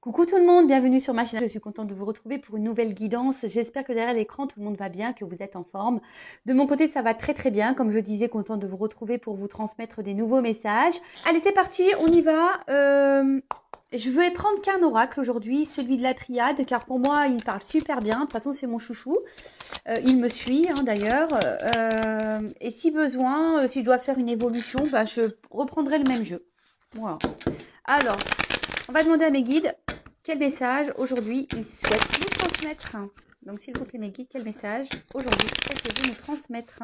Coucou tout le monde, bienvenue sur ma chaîne. Je suis contente de vous retrouver pour une nouvelle guidance. J'espère que derrière l'écran, tout le monde va bien, que vous êtes en forme. De mon côté, ça va très très bien. Comme je disais, contente de vous retrouver pour vous transmettre des nouveaux messages. Allez, c'est parti, on y va. Je vais prendre qu'un oracle aujourd'hui, celui de la triade, car pour moi, il parle super bien. De toute façon, c'est mon chouchou. Il me suit d'ailleurs. Et si besoin, si je dois faire une évolution, je reprendrai le même jeu. Voilà. Alors, on va demander à mes guides quel message aujourd'hui ils souhaitent nous transmettre. Donc, s'il vous plaît, mes guides, quel message aujourd'hui souhaitez-vous nous transmettre?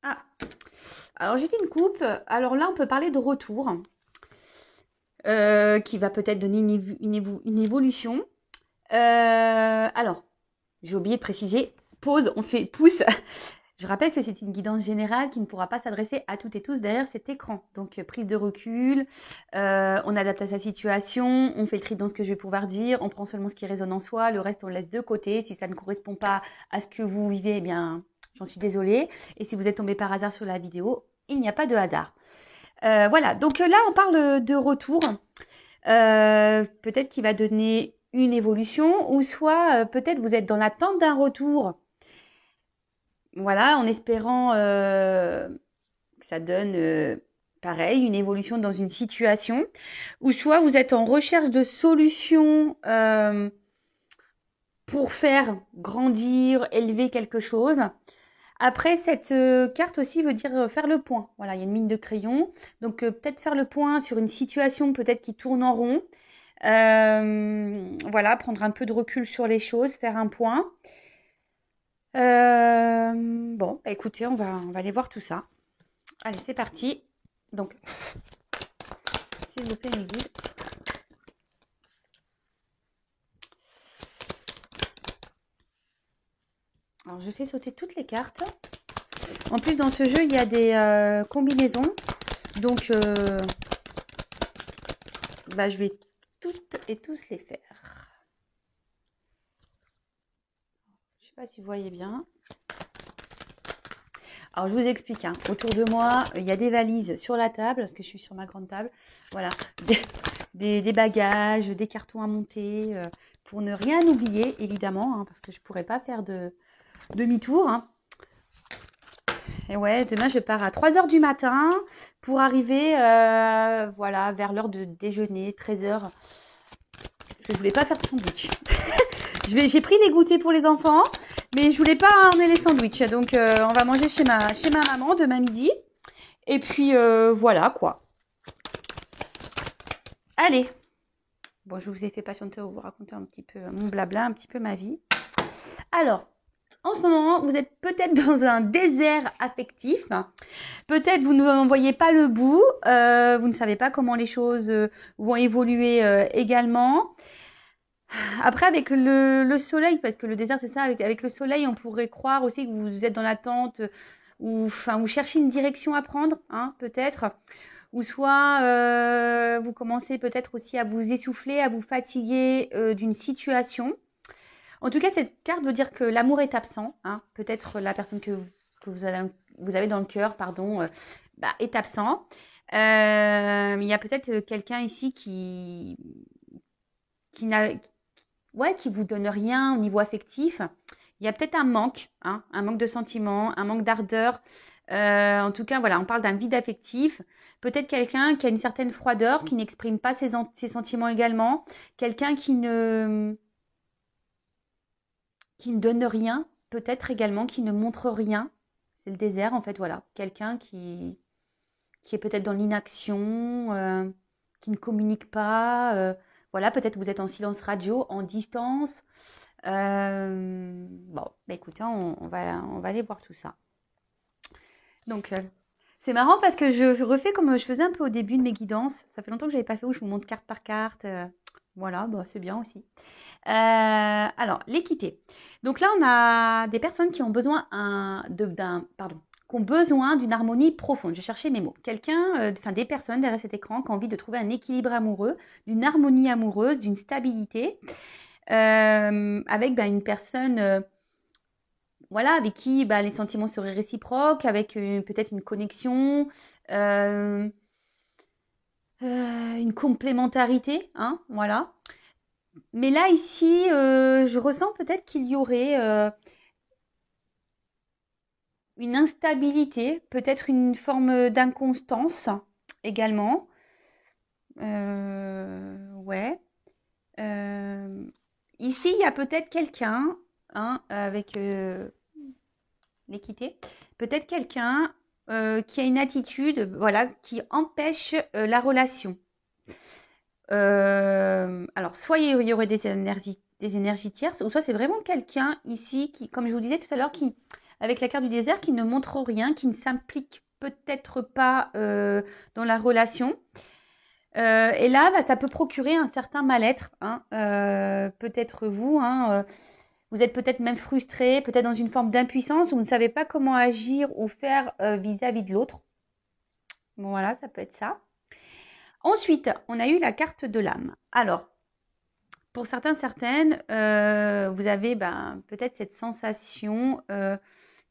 Ah, alors j'ai fait une coupe. Alors là, on peut parler de retour qui va peut-être donner une évolution. Alors, j'ai oublié de préciser. Pause, on fait pouce. Je rappelle que c'est une guidance générale qui ne pourra pas s'adresser à toutes et tous derrière cet écran. Donc, prise de recul, on adapte à sa situation, on fait le tri dans ce que je vais pouvoir dire, on prend seulement ce qui résonne en soi, le reste on le laisse de côté. Si ça ne correspond pas à ce que vous vivez, eh bien, j'en suis désolée. Et si vous êtes tombé par hasard sur la vidéo, il n'y a pas de hasard. Voilà, donc là, on parle de retour. Peut-être qu'il va donner une évolution, ou soit peut-être vous êtes dans l'attente d'un retour. Voilà, en espérant que ça donne pareil, une évolution dans une situation, ou soit vous êtes en recherche de solutions pour faire grandir, élever quelque chose. Après, cette carte aussi veut dire faire le point. Voilà, il y a une mine de crayon. Donc, peut-être faire le point sur une situation peut-être qui tourne en rond. Voilà, prendre un peu de recul sur les choses, faire un point. Bon, écoutez, on va aller voir tout ça. Allez, c'est parti. Donc, s'il vous plaît, mes guides. Alors, je fais sauter toutes les cartes. En plus, dans ce jeu, il y a des combinaisons. Donc, je vais toutes et tous les faire. Je ne sais pas si vous voyez bien. Alors, je vous explique. Autour de moi, il y a des valises sur la table, parce que je suis sur ma grande table. Voilà, des bagages, des cartons à monter, pour ne rien oublier, évidemment, parce que je ne pourrais pas faire de demi-tour. Et ouais, demain, je pars à 3 h du matin pour arriver voilà, vers l'heure de déjeuner, 13 h. Parce que je voulais pas faire de sandwich. J'ai pris les goûters pour les enfants, mais je voulais pas emmener les sandwichs. Donc, on va manger chez ma maman demain midi. Et puis, voilà, quoi. Allez. Bon, je vous ai fait patienter pour vous raconter un petit peu mon blabla, un petit peu ma vie. Alors, en ce moment, vous êtes peut-être dans un désert affectif. Peut-être vous ne voyez pas le bout. Vous ne savez pas comment les choses vont évoluer également. Après, avec le soleil, parce que le désert, c'est ça, avec le soleil, on pourrait croire aussi que vous êtes dans l'attente ou vous cherchez une direction à prendre, peut-être. Ou soit vous commencez peut-être aussi à vous essouffler, à vous fatiguer d'une situation. En tout cas, cette carte veut dire que l'amour est absent. Peut-être la personne que vous avez dans le cœur, pardon, est absent. Il y a peut-être quelqu'un ici qui qui vous donne rien au niveau affectif. Il y a peut-être un manque de sentiments, un manque d'ardeur. En tout cas, voilà, on parle d'un vide affectif. Peut-être quelqu'un qui a une certaine froideur, qui n'exprime pas ses sentiments également. Quelqu'un qui ne donne rien, peut-être également qui ne montre rien. C'est le désert, en fait, voilà. Quelqu'un qui est peut-être dans l'inaction, qui ne communique pas. Voilà, peut-être vous êtes en silence radio, en distance. Bon, écoutez, on va aller voir tout ça. Donc, c'est marrant parce que je refais comme je faisais un peu au début de mes guidances. Ça fait longtemps que je n'avais pas fait où je vous montre carte par carte. Voilà, c'est bien aussi. Alors, l'équité. Donc là, on a des personnes qui ont besoin qui ont besoin d'une harmonie profonde. Je cherchais mes mots. Des personnes derrière cet écran qui ont envie de trouver un équilibre amoureux, d'une harmonie amoureuse, d'une stabilité, avec une personne, voilà, avec qui les sentiments seraient réciproques, avec peut-être une connexion. une complémentarité, hein, voilà. Mais là, ici, je ressens peut-être qu'il y aurait une instabilité, peut-être une forme d'inconstance également. Ouais. Ici, il y a peut-être quelqu'un, hein, avec l'équité, peut-être quelqu'un qui a une attitude, voilà, qui empêche la relation. Alors, soit il y aurait des énergies tierces, ou soit c'est vraiment quelqu'un ici qui, comme je vous disais tout à l'heure, qui, avec la carte du désert, qui ne montre rien, qui ne s'implique peut-être pas dans la relation. Et là, bah, ça peut procurer un certain mal-être, hein, peut-être vous, hein, vous êtes peut-être même frustré, peut-être dans une forme d'impuissance, où vous ne savez pas comment agir ou faire vis-à-vis de l'autre. Bon, voilà, ça peut être ça. Ensuite, on a eu la carte de l'âme. Alors, pour certains, certaines, vous avez peut-être cette sensation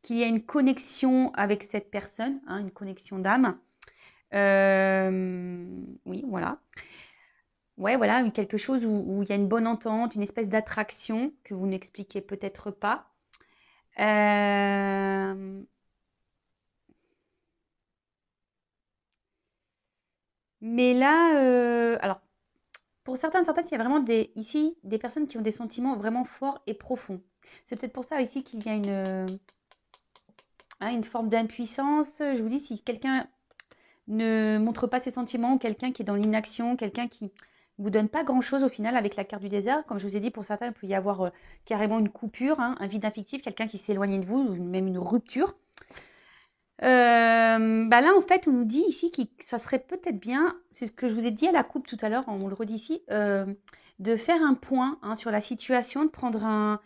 qu'il y a une connexion avec cette personne, hein, une connexion d'âme. Oui, voilà. Ouais, voilà, quelque chose où il y a une bonne entente, une espèce d'attraction que vous n'expliquez peut-être pas. Mais là, alors, pour certains, certaines, il y a vraiment ici des personnes qui ont des sentiments vraiment forts et profonds. C'est peut-être pour ça ici qu'il y a une forme d'impuissance. Je vous dis, si quelqu'un ne montre pas ses sentiments, ou quelqu'un qui est dans l'inaction, quelqu'un qui vous donne pas grand-chose au final avec la carte du désert, comme je vous ai dit, pour certains, il peut y avoir carrément une coupure, hein, un vide affectif, quelqu'un qui s'éloigne de vous, ou même une rupture. Là, en fait, on nous dit ici que ça serait peut-être bien, c'est ce que je vous ai dit à la coupe tout à l'heure, on le redit ici, de faire un point, hein, sur la situation, de prendre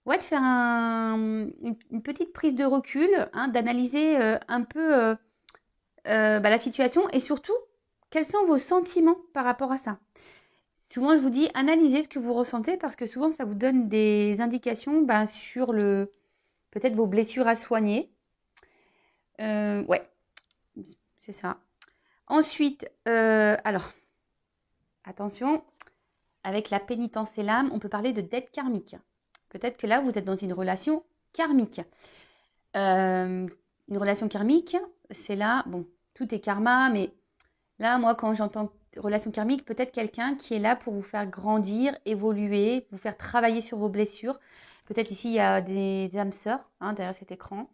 de faire une petite prise de recul, hein, d'analyser un peu la situation et surtout, quels sont vos sentiments par rapport à ça. Souvent, je vous dis, analysez ce que vous ressentez parce que souvent, ça vous donne des indications sur peut-être vos blessures à soigner. Ouais, c'est ça. Ensuite, alors, attention, avec la pénitence et l'âme, on peut parler de dette karmique. Peut-être que là, vous êtes dans une relation karmique. Une relation karmique, c'est là, bon, tout est karma, mais là, moi, quand j'entends relation karmique, peut-être quelqu'un qui est là pour vous faire grandir, évoluer, vous faire travailler sur vos blessures. Peut-être ici, il y a des âmes sœurs, hein, derrière cet écran.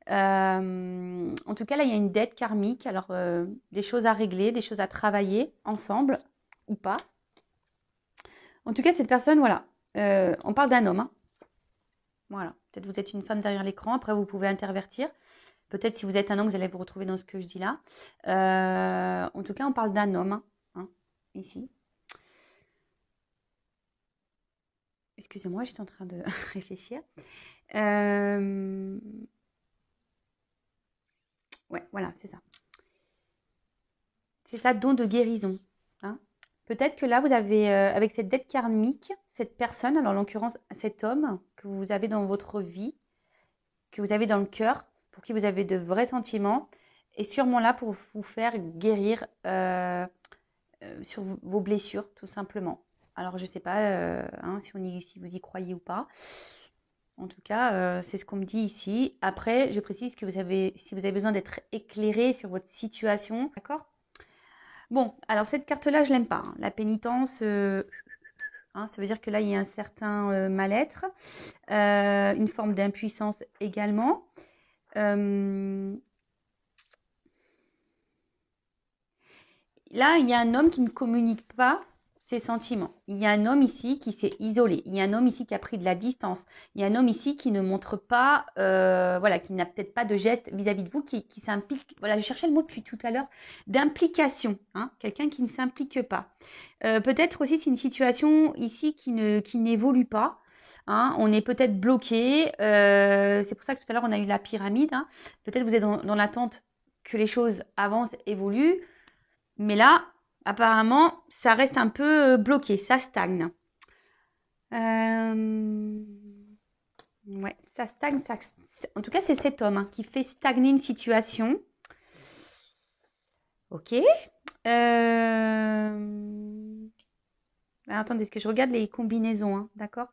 En tout cas, là, il y a une dette karmique. Alors, des choses à régler, des choses à travailler ensemble ou pas. En tout cas, cette personne, voilà. On parle d'un homme, hein. Voilà. Peut-être vous êtes une femme derrière l'écran. Après, vous pouvez intervertir. Peut-être si vous êtes un homme, vous allez vous retrouver dans ce que je dis là. En tout cas, on parle d'un homme, hein, ici. Excusez-moi, j'étais en train de réfléchir. Ouais, voilà, c'est ça. C'est ça, don de guérison, hein. Peut-être que là, vous avez, avec cette dette karmique, cette personne, alors en l'occurrence cet homme que vous avez dans votre vie, que vous avez dans le cœur, pour qui vous avez de vrais sentiments, est sûrement là pour vous faire guérir sur vos blessures, tout simplement. Alors, je ne sais pas hein, si vous y croyez ou pas. En tout cas, c'est ce qu'on me dit ici. Après, je précise que si vous avez besoin d'être éclairé sur votre situation, d'accord? Bon, alors cette carte-là, je l'aime pas, hein. La pénitence, hein, ça veut dire que là, il y a un certain mal-être, une forme d'impuissance également. Là, il y a un homme qui ne communique pas ses sentiments. Il y a un homme ici qui s'est isolé. Il y a un homme ici qui a pris de la distance. Il y a un homme ici qui ne montre pas, voilà, qui n'a peut-être pas de geste vis-à-vis de vous, qui s'implique. Voilà, je cherchais le mot depuis tout à l'heure d'implication. Hein, quelqu'un qui ne s'implique pas. Peut-être aussi c'est une situation ici qui n'évolue pas. Hein, on est peut-être bloqué. C'est pour ça que tout à l'heure on a eu la pyramide. Hein. Peut-être vous êtes dans l'attente que les choses avancent, évoluent. Mais là, apparemment, ça reste un peu bloqué, ça stagne. Ouais, ça stagne. En tout cas, c'est cet homme, hein, qui fait stagner une situation. Ok. Attendez, est-ce que je regarde les combinaisons, hein, d'accord?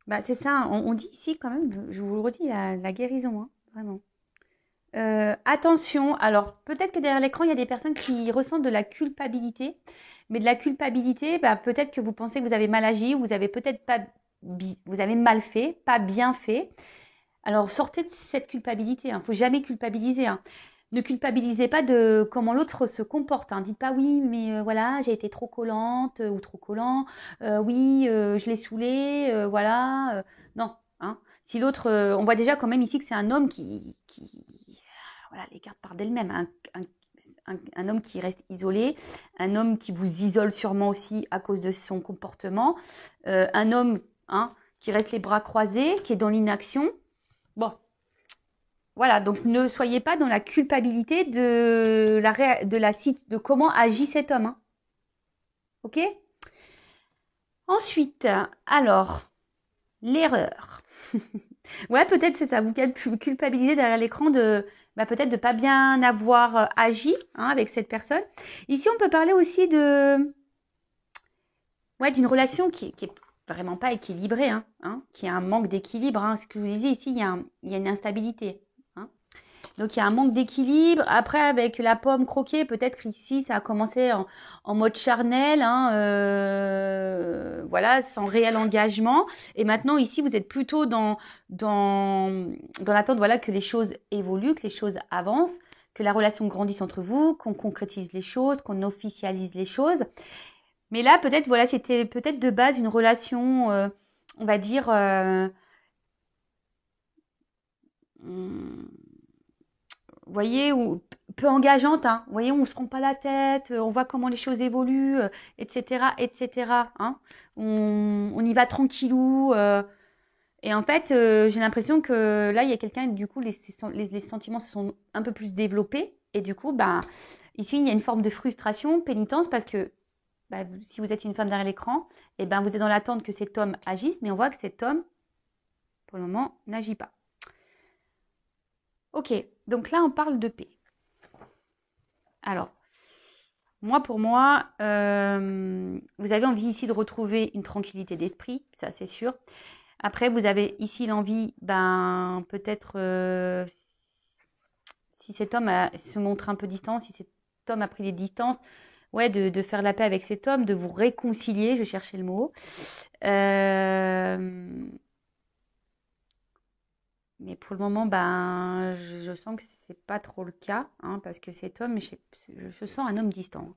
Bah, c'est ça, on dit ici quand même, je vous le redis, la guérison, hein, vraiment. Attention, alors peut-être que derrière l'écran, il y a des personnes qui ressentent de la culpabilité, mais de la culpabilité, bah, peut-être que vous pensez que vous avez mal agi, ou vous avez peut-être pas, vous avez mal fait, pas bien fait. Alors sortez de cette culpabilité, hein. Faut jamais culpabiliser, hein. Ne culpabilisez pas de comment l'autre se comporte, hein. Dites pas oui, mais voilà, j'ai été trop collante ou trop collant. Oui, je l'ai saoulé, voilà. Non, hein. Si l'autre, on voit déjà quand même ici que c'est un homme qui voilà, les cartes partent d'elles-mêmes. Un homme qui reste isolé, un homme qui vous isole sûrement aussi à cause de son comportement, un homme, hein, qui reste les bras croisés, qui est dans l'inaction. Bon, voilà, donc ne soyez pas dans la culpabilité de comment agit cet homme, hein. Ok? Ensuite, alors, l'erreur. Ouais, peut-être c'est ça, vous culpabilisez derrière l'écran de peut-être de pas bien avoir agi, hein, avec cette personne. Ici, on peut parler aussi d'une relation qui est vraiment pas équilibrée, hein, qui a un manque d'équilibre, hein. Ce que je vous disais ici, il y a une instabilité, hein. Donc il y a un manque d'équilibre. Après, avec la pomme croquée, peut-être ici, ça a commencé en mode charnel, hein, voilà, sans réel engagement. Et maintenant, ici, vous êtes plutôt dans l'attente, voilà, que les choses évoluent, que les choses avancent, que la relation grandisse entre vous, qu'on concrétise les choses, qu'on officialise les choses. Mais là, peut-être, voilà, c'était peut-être de base une relation, on va dire, hum, vous voyez, peu engageante, hein. Vous voyez, on ne se rend pas la tête, on voit comment les choses évoluent, etc., etc., hein. On y va tranquillou. Et en fait, j'ai l'impression que là, il y a quelqu'un, du coup, les sentiments se sont un peu plus développés. Et du coup, ici, il y a une forme de frustration, pénitence, parce que si vous êtes une femme derrière l'écran, et vous êtes dans l'attente que cet homme agisse, mais on voit que cet homme, pour le moment, n'agit pas. Ok, donc là, on parle de paix. Alors, pour moi, vous avez envie ici de retrouver une tranquillité d'esprit, ça c'est sûr. Après, vous avez ici l'envie, peut-être, si cet homme se montre un peu distant, si cet homme a pris des distances, ouais, de faire la paix avec cet homme, de vous réconcilier, je cherchais le mot. Mais pour le moment, je sens que c'est pas trop le cas, hein, parce que cet homme, je sens un homme distant.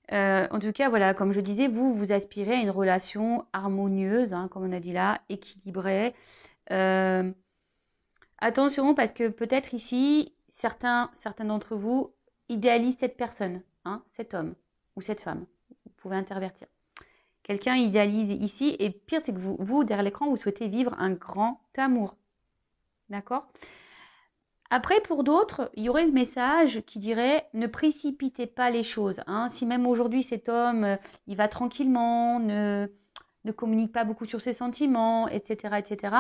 En tout cas, voilà, comme je disais, vous aspirez à une relation harmonieuse, hein, comme on a dit là, équilibrée. Euh, Attention, parce que peut-être ici, certains d'entre vous idéalisent cette personne, hein, cet homme ou cette femme. Vous pouvez intervertir. Quelqu'un idéalise ici, et pire, c'est que vous, derrière l'écran, vous souhaitez vivre un grand amour. D'accord? Après, pour d'autres, il y aurait le message qui dirait ne précipitez pas les choses, hein. Si même aujourd'hui cet homme, il va tranquillement, ne communique pas beaucoup sur ses sentiments, etc., etc.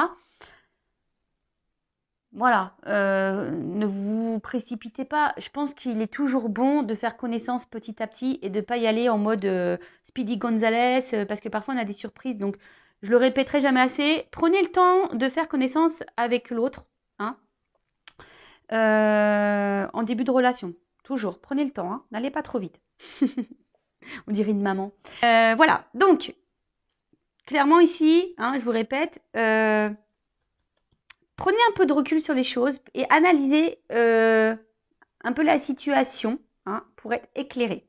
Voilà, ne vous précipitez pas. Je pense qu'il est toujours bon de faire connaissance petit à petit et de ne pas y aller en mode Speedy Gonzales, parce que parfois on a des surprises. Donc, je le répéterai jamais assez. Prenez le temps de faire connaissance avec l'autre, hein, en début de relation. Toujours, prenez le temps, hein, n'allez pas trop vite. On dirait une maman. Voilà, donc, clairement ici, hein, je vous répète, prenez un peu de recul sur les choses et analysez un peu la situation, hein, pour être éclairé.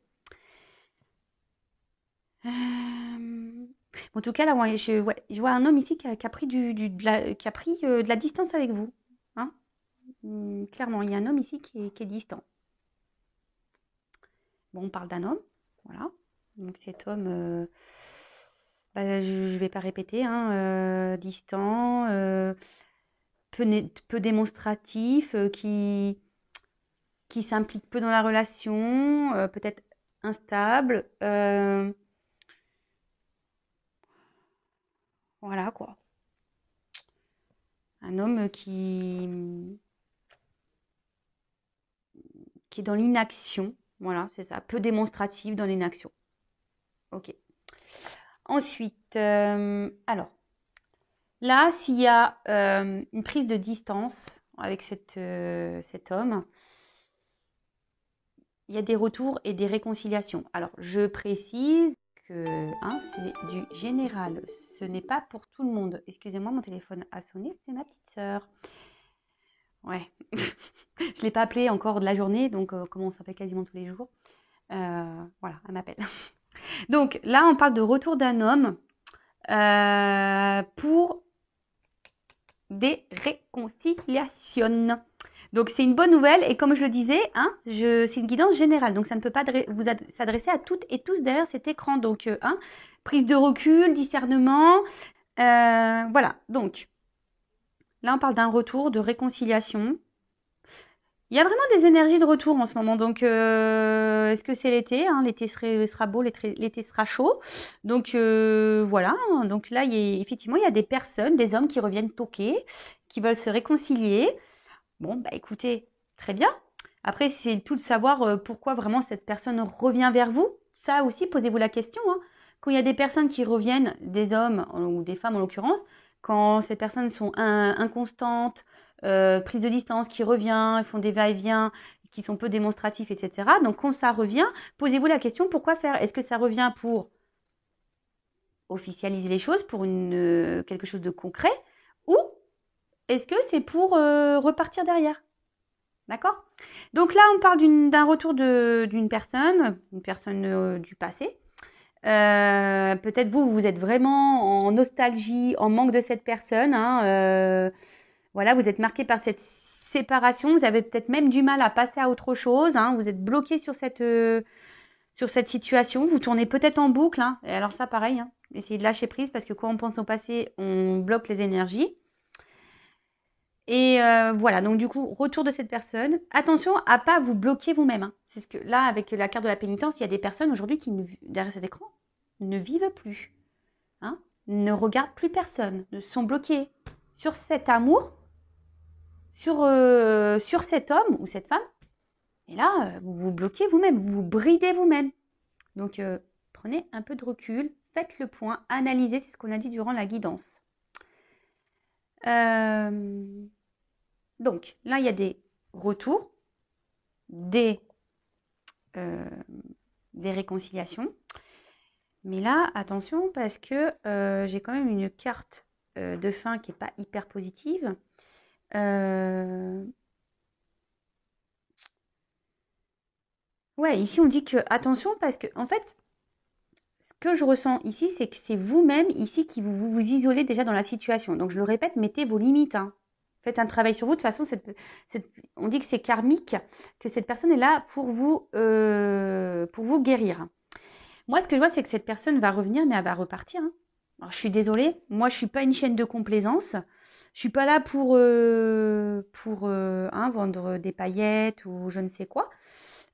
En tout cas, là, ouais, je vois un homme ici qui a pris, de la distance avec vous, hein. Clairement, il y a un homme ici qui est distant. Bon, on parle d'un homme, voilà. Donc cet homme, je ne vais pas répéter, hein, distant, peu démonstratif, qui s'implique peu dans la relation, peut-être instable. Voilà quoi. Un homme qui est dans l'inaction. Voilà, c'est ça. Peu démonstratif dans l'inaction. Ok. Ensuite, alors, là, s'il y a une prise de distance avec cet homme, il y a des retours et des réconciliations. Alors, je précise que c'est du général. Ce n'est pas pour tout le monde. Excusez-moi, mon téléphone a sonné, c'est ma petite sœur. Ouais. Je ne l'ai pas appelée encore de la journée, donc comme on s'appelle quasiment tous les jours. Voilà, elle m'appelle. Donc là, on parle de retour d'un homme pour des réconciliations. Donc c'est une bonne nouvelle et comme je le disais, c'est une guidance générale. Donc ça ne peut pas vous s'adresser à toutes et tous derrière cet écran. Donc prise de recul, discernement, voilà. Donc là on parle d'un retour, de réconciliation. Il y a vraiment des énergies de retour en ce moment. Donc est-ce que c'est l'été, l'été sera beau, l'été sera chaud. Donc voilà. Donc là effectivement il y a des personnes, des hommes qui reviennent toquer, qui veulent se réconcilier. Bon, bah écoutez, très bien. Après, c'est tout de savoir pourquoi vraiment cette personne revient vers vous. Ça aussi, posez-vous la question. Quand il y a des personnes qui reviennent, des hommes ou des femmes en l'occurrence, quand ces personnes sont inconstantes, prises de distance, qui reviennent, font des va-et-vient, qui sont peu démonstratifs, etc. Donc quand ça revient, posez-vous la question, pourquoi faire? Est-ce que ça revient pour officialiser les choses, pour quelque chose de concret, ou est-ce que c'est pour repartir derrière? D'accord? Donc là, on parle d'un retour d'une personne, du passé. Peut-être vous êtes vraiment en nostalgie, en manque de cette personne. Voilà, vous êtes marqué par cette séparation. Vous avez peut-être même du mal à passer à autre chose. Vous êtes bloqué sur cette situation. Vous tournez peut-être en boucle. Et alors ça, pareil, essayez de lâcher prise parce que quand on pense au passé, on bloque les énergies. Et voilà, donc du coup, retour de cette personne. Attention à pas vous bloquer vous-même. C'est ce que là, avec la carte de la pénitence, il y a des personnes aujourd'hui qui, derrière cet écran, ne vivent plus, ne regardent plus personne, ne sont bloqués sur cet amour, sur cet homme ou cette femme. Et là, vous vous bloquez vous-même, vous vous bridez vous-même. Donc, prenez un peu de recul, faites le point, analysez, c'est ce qu'on a dit durant la guidance. Donc, là, il y a des retours, des réconciliations. Mais là, attention, parce que j'ai quand même une carte de fin qui n'est pas hyper positive. Ouais, ici, on dit que attention, parce que, en fait, ce que je ressens ici, c'est que c'est vous-même, ici, qui vous isolez déjà dans la situation. Donc, je le répète, mettez vos limites, Faites un travail sur vous. De toute façon, on dit que c'est karmique, que cette personne est là pour vous guérir. Moi, ce que je vois, c'est que cette personne va revenir, mais elle va repartir. Alors, je suis désolée. Moi, je ne suis pas une chaîne de complaisance. Je ne suis pas là pour vendre des paillettes ou je ne sais quoi.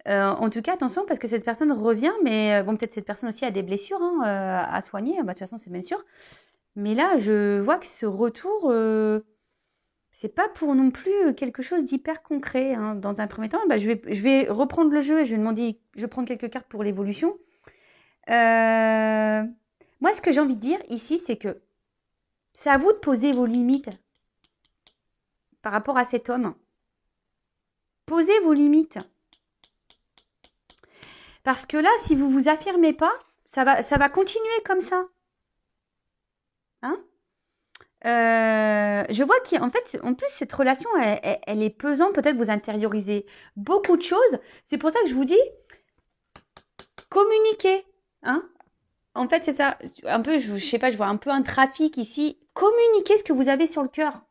En tout cas, attention, parce que cette personne revient, mais bon, peut-être cette personne aussi a des blessures à soigner. De toute façon, c'est bien sûr. Mais là, je vois que ce retour... c'est pas pour non plus quelque chose d'hyper concret. Dans un premier temps, je vais reprendre le jeu et je vais demander, je vais prendre quelques cartes pour l'évolution. Moi, ce que j'ai envie de dire ici, c'est que c'est à vous de poser vos limites par rapport à cet homme. Posez vos limites. Parce que là, si vous ne vous affirmez pas, ça va continuer comme ça. Je vois qu'en fait, en plus, cette relation, elle est pesante. Peut-être vous intériorisez beaucoup de choses. C'est pour ça que je vous dis, communiquez. En fait, c'est ça. Un peu, je sais pas, je vois un peu un trafic ici. Communiquez ce que vous avez sur le cœur.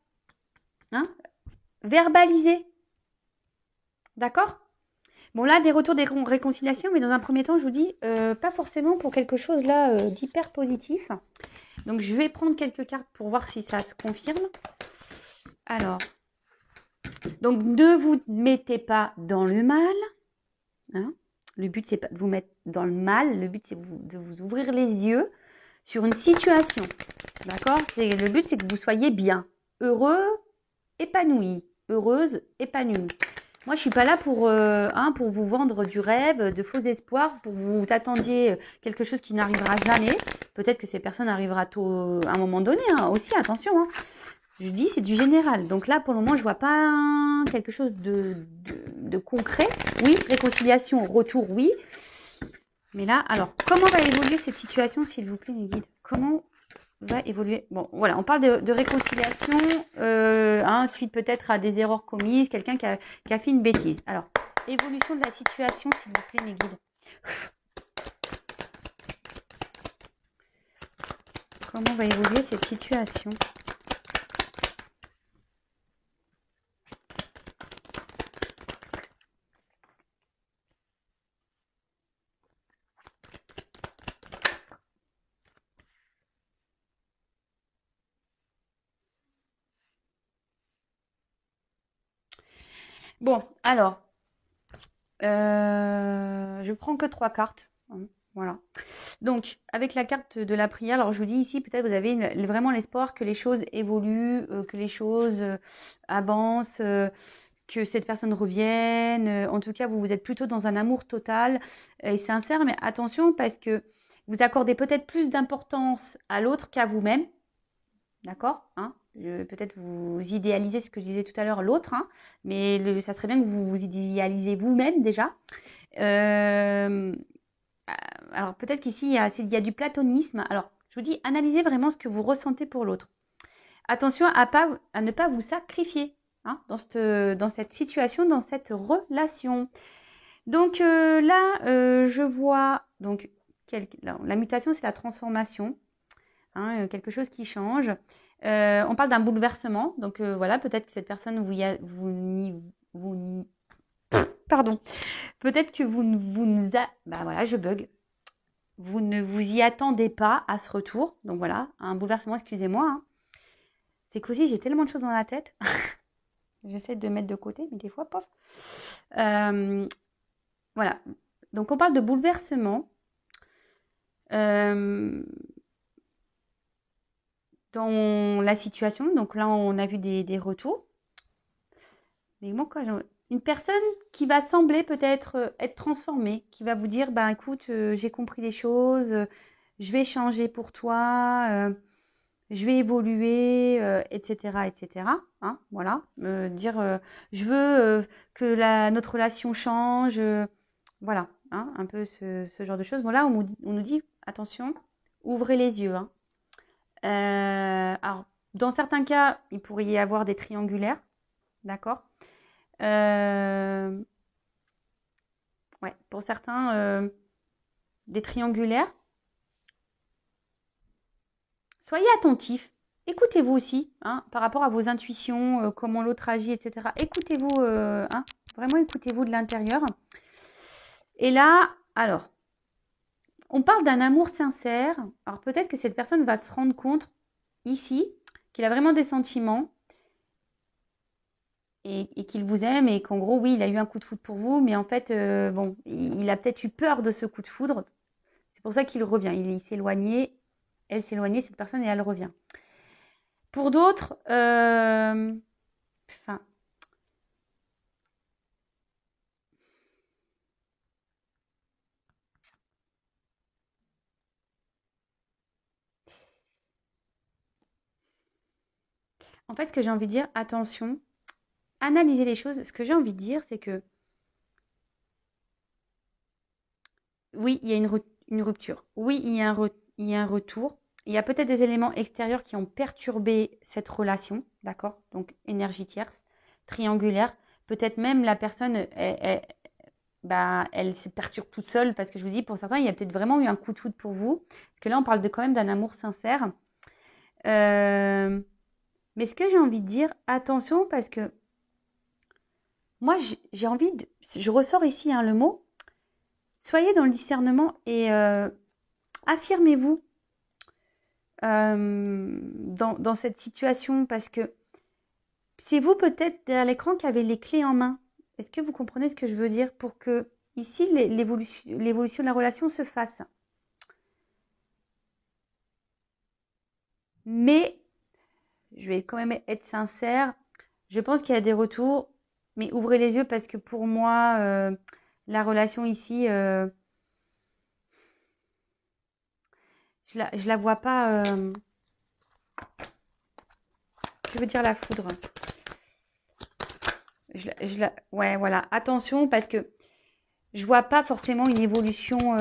Verbalisez. D'accord? Bon, là, des retours, des réconciliations, mais dans un premier temps, je vous dis, pas forcément pour quelque chose là d'hyper positif. Donc, je vais prendre quelques cartes pour voir si ça se confirme. Alors, donc, ne vous mettez pas dans le mal. Le but, c'est pas de vous mettre dans le mal. Le but, c'est de vous ouvrir les yeux sur une situation. D'accord? Le but, c'est que vous soyez bien, heureux, épanoui, heureuse, épanouie. Moi, je suis pas là pour vous vendre du rêve, de faux espoirs, pour que vous attendiez quelque chose qui n'arrivera jamais. Peut-être que ces personnes arrivera tôt, à un moment donné, hein, aussi, attention. Hein. Je dis, c'est du général. Donc là, pour le moment, je vois pas quelque chose de concret. Oui, réconciliation, retour, oui. Mais là, alors, comment va évoluer cette situation, s'il vous plaît, mes guides? Comment va évoluer? Bon, voilà, on parle de réconciliation, suite peut-être à des erreurs commises, quelqu'un qui a fait une bêtise. Alors, évolution de la situation, s'il vous plaît, mes guides. Comment va évoluer cette situation? Bon, alors, je prends que 3 cartes. Voilà. Donc, avec la carte de la prière, alors je vous dis ici, peut-être vous avez vraiment l'espoir que les choses évoluent, que les choses avancent, que cette personne revienne. En tout cas, vous êtes plutôt dans un amour total et sincère, mais attention parce que vous accordez peut-être plus d'importance à l'autre qu'à vous-même. D'accord, hein? Peut-être vous idéalisez ce que je disais tout à l'heure, l'autre, hein, mais ça serait bien que vous vous idéalisez vous-même déjà. Euh, alors peut-être qu'ici, il y a du platonisme. Alors, je vous dis, analysez vraiment ce que vous ressentez pour l'autre. Attention à ne pas vous sacrifier hein, dans cette situation, dans cette relation. Donc là, je vois, donc, la mutation, c'est la transformation, hein, quelque chose qui change. On parle d'un bouleversement, donc voilà, peut-être que cette personne, pardon, peut-être que bah voilà, je bug. Vous ne vous y attendez pas à ce retour, donc voilà, un bouleversement, excusez-moi. Hein. C'est qu'aussi, j'ai tellement de choses dans la tête. J'essaie de mettre de côté, mais des fois, pof. Voilà. Donc, on parle de bouleversement. Dans la situation, donc là, on a vu des retours. Mais moi, quoi, une personne qui va sembler peut-être être transformée, qui va vous dire, ben écoute, j'ai compris les choses, je vais changer pour toi, je vais évoluer, etc., etc. Hein, voilà, dire, je veux notre relation change, voilà, hein, un peu ce genre de choses. Bon, là, on nous dit, attention, ouvrez les yeux. Hein. Alors, dans certains cas, il pourrait y avoir des triangulaires, d'accord. Ouais, pour certains, des triangulaires. Soyez attentifs. Écoutez-vous aussi, hein, par rapport à vos intuitions, comment l'autre agit, etc. Écoutez-vous, hein, vraiment écoutez-vous de l'intérieur. Et là, alors, on parle d'un amour sincère. Alors peut-être que cette personne va se rendre compte ici qu'il a vraiment des sentiments et qu'il vous aime et qu'en gros, oui, il a eu un coup de foudre pour vous, mais en fait, bon, il a peut-être eu peur de ce coup de foudre. C'est pour ça qu'il revient. Il s'éloignait, elle s'éloignait, cette personne, et elle revient. Pour d'autres, enfin, en fait, ce que j'ai envie de dire, attention, analysez les choses. Ce que j'ai envie de dire, c'est que oui, il y a une rupture. Oui, il y a un retour. Il y a peut-être des éléments extérieurs qui ont perturbé cette relation, d'accord? Donc, énergie tierce, triangulaire. Peut-être même la personne, bah, elle se perturbe toute seule parce que je vous dis, pour certains, il y a peut-être vraiment eu un coup de foudre pour vous. Parce que là, on parle quand même d'un amour sincère. Euh, mais ce que j'ai envie de dire, attention parce que moi, j'ai envie de... Je ressors ici hein, le mot. Soyez dans le discernement et affirmez-vous dans cette situation parce que c'est vous peut-être derrière l'écran qui avez les clés en main. Est-ce que vous comprenez ce que je veux dire pour que ici l'évolution de la relation se fasse? Mais je vais quand même être sincère. Je pense qu'il y a des retours. Mais ouvrez les yeux parce que pour moi, la relation ici, je la vois pas. Je veux dire la foudre. Ouais, voilà. Attention parce que je vois pas forcément une évolution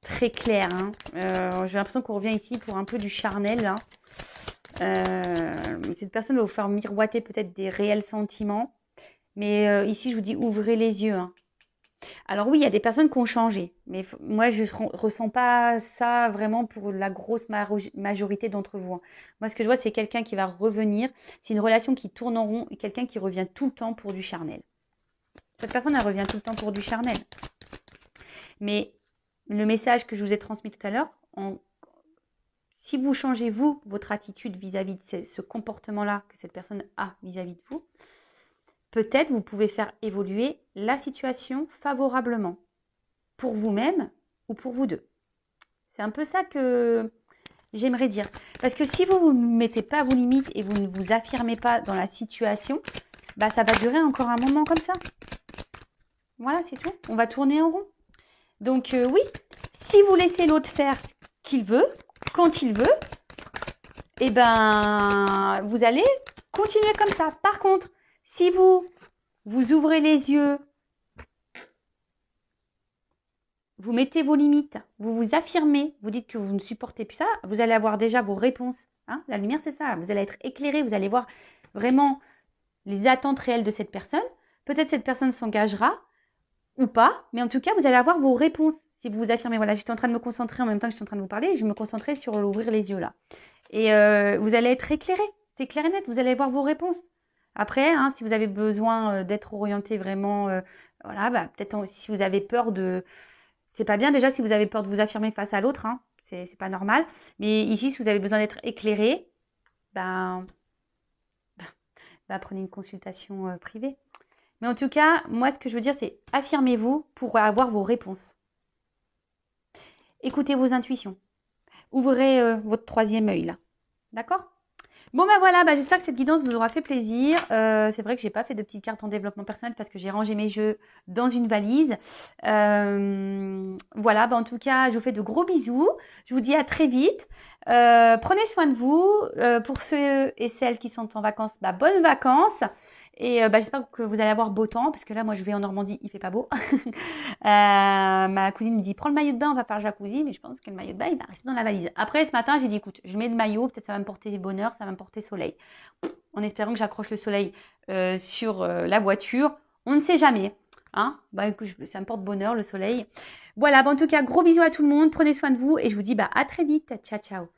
très claire. Hein. J'ai l'impression qu'on revient ici pour un peu du charnel. Hein. Cette personne va vous faire miroiter peut-être des réels sentiments. Mais ici, je vous dis, ouvrez les yeux. Hein. Alors oui, il y a des personnes qui ont changé. Mais moi, je ne ressens pas ça vraiment pour la grosse majorité d'entre vous. Hein. Moi, ce que je vois, c'est quelqu'un qui va revenir. C'est une relation qui tourne en rond et quelqu'un qui revient tout le temps pour du charnel. Cette personne, elle revient tout le temps pour du charnel. Mais le message que je vous ai transmis tout à l'heure, si vous changez, vous, votre attitude vis-à-vis de ce comportement-là que cette personne a vis-à-vis de vous, peut-être vous pouvez faire évoluer la situation favorablement pour vous-même ou pour vous deux. C'est un peu ça que j'aimerais dire. Parce que si vous ne mettez pas vos limites et vous ne vous affirmez pas dans la situation, bah ça va durer encore un moment comme ça. Voilà, c'est tout. On va tourner en rond. Donc oui, si vous laissez l'autre faire ce qu'il veut, quand il veut, eh ben, vous allez continuer comme ça. Par contre, si vous ouvrez les yeux, vous mettez vos limites, vous vous affirmez, vous dites que vous ne supportez plus ça, vous allez avoir déjà vos réponses. Hein. La lumière, c'est ça. Vous allez être éclairé, vous allez voir vraiment les attentes réelles de cette personne. Peut-être cette personne s'engagera ou pas, mais en tout cas, vous allez avoir vos réponses. Si vous vous affirmez, voilà, j'étais en train de me concentrer en même temps que j'étais en train de vous parler, je me concentrais sur ouvrir les yeux là. Et vous allez être éclairé, c'est clair et net, vous allez avoir vos réponses. Après, hein, si vous avez besoin d'être orienté vraiment, voilà, bah, peut-être si vous avez peur de... C'est pas bien déjà si vous avez peur de vous affirmer face à l'autre, hein, c'est pas normal. Mais ici, si vous avez besoin d'être éclairé, ben, prenez une consultation privée. Mais en tout cas, moi, ce que je veux dire, c'est affirmez-vous pour avoir vos réponses. Écoutez vos intuitions. Ouvrez votre troisième œil, là. D'accord ? Bon, ben voilà, j'espère que cette guidance vous aura fait plaisir. C'est vrai que je n'ai pas fait de petites cartes en développement personnel parce que j'ai rangé mes jeux dans une valise. Voilà, en tout cas, je vous fais de gros bisous. Je vous dis à très vite. Prenez soin de vous. Pour ceux et celles qui sont en vacances, bonnes vacances. Et j'espère que vous allez avoir beau temps parce que là, moi, je vais en Normandie, il fait pas beau. Ma cousine me dit, prends le maillot de bain, on va faire le jacuzzi. Mais je pense que le maillot de bain, il va rester dans la valise. Après, ce matin, j'ai dit, écoute, je mets le maillot, peut-être ça va me porter bonheur, ça va me porter soleil. En espérant que j'accroche le soleil sur la voiture. On ne sait jamais. Hein, écoute, ça me porte bonheur, le soleil. Voilà, en tout cas, gros bisous à tout le monde. Prenez soin de vous et je vous dis à très vite. Ciao, ciao.